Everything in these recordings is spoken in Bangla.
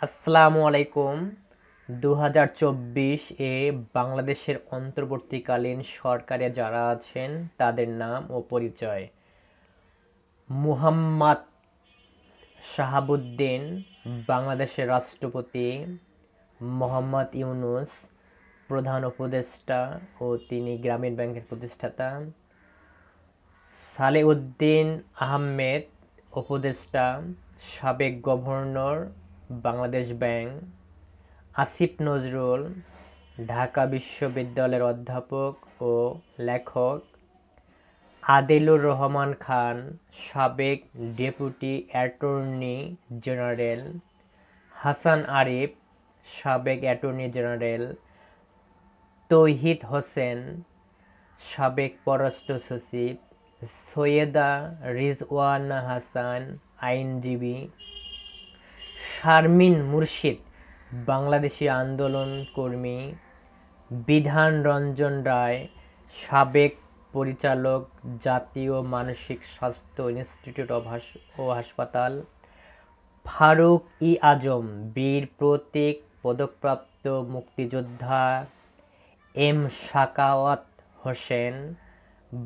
আসসালামু আলাইকুম। 2024 বাংলাদেশের অন্তর্বর্তীকালীন সরকারে যারা আছেন তাদের নাম ও পরিচয়। মুহাম্মদ শাহাবুদ্দিন বাংলাদেশের রাষ্ট্রপতি, মোহাম্মদ ইউনূস প্রধান উপদেষ্টা ও তিনি গ্রামীণ ব্যাংকের প্রতিষ্ঠাতা, সালেউদ্দিন আহমেদ উপদেষ্টা, সাবেক গভর্নর বাংলাদেশ ব্যাংক, আসিফ নজরুল ঢাকা বিশ্ববিদ্যালয়ের অধ্যাপক ও লেখক, আদিলুর রহমান খান সাবেক deputy attorney general, Hasan Arif সাবেক অ্যাটর্নি জেনারেল, তৌহিদ হোসেন সাবেক পররাষ্ট্র সচিব, সৈয়দা রিজওয়ানা হাসান আইনজীবী, শারমিন মুর্শিদ বাংলাদেশি আন্দোলন কর্মী, বিধান রঞ্জন রায় সাবেক পরিচালক জাতীয় মানসিক স্বাস্থ্য ইনস্টিটিউট ও হাসপাতাল, ফারুক আজম বীর প্রতীক পদকপ্রাপ্ত মুক্তিযোদ্ধা, এম সাখাওয়াত হোসেন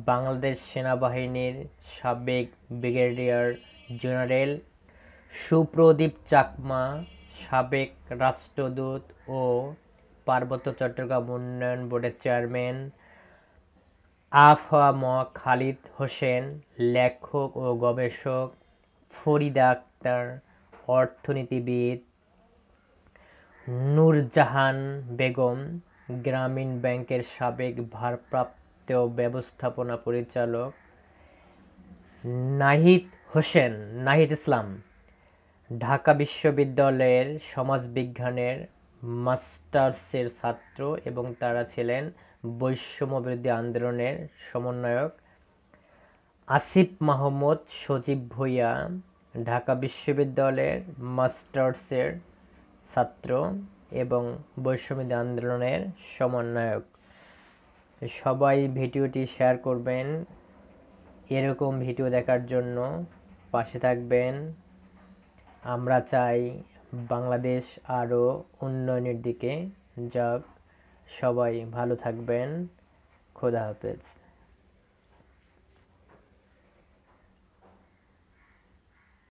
বাংলাদেশ সেনাবাহিনীর সাবেক ব্রিগেডিয়ার জেনারেল, সুপ্রদীপ চাকমা সাবেক রাষ্ট্রদূত ও পার্বত্য চট্টগ্রাম উন্নয়ন বোর্ডের চেয়ারম্যান, আফম খালিদ হোসেন লেখক ও গবেষক, ফরিদা আক্তার অর্থনীতিবিদ, নূরজাহান বেগম গ্রামীণ ব্যাংকের সাবেক ভারপ্রাপ্ত ব্যবস্থাপনা পরিচালক, নাহিদ ইসলাম ঢাকা বিশ্ববিদ্যালয়ের সমাজবিজ্ঞানের মাস্টার্সের ছাত্র এবং তারা ছিলেন বৈষম্যবিরোধী আন্দোলনের সমন্বয়ক, আসিফ মাহমুদ সজীব ভূঁইয়া ঢাকা বিশ্ববিদ্যালয়ের মাস্টার্সের ছাত্র এবং বৈষম্যবিরোধী আন্দোলনের সমন্বয়ক। সবাই ভিডিওটি শেয়ার করবেন। এরকম ভিডিও দেখার জন্য পাশে থাকবেন। আমরা চাই বাংলাদেশ আরও উন্নয়নের দিকে যাক। সবাই ভালো থাকবেন। খোদা হাফেজ।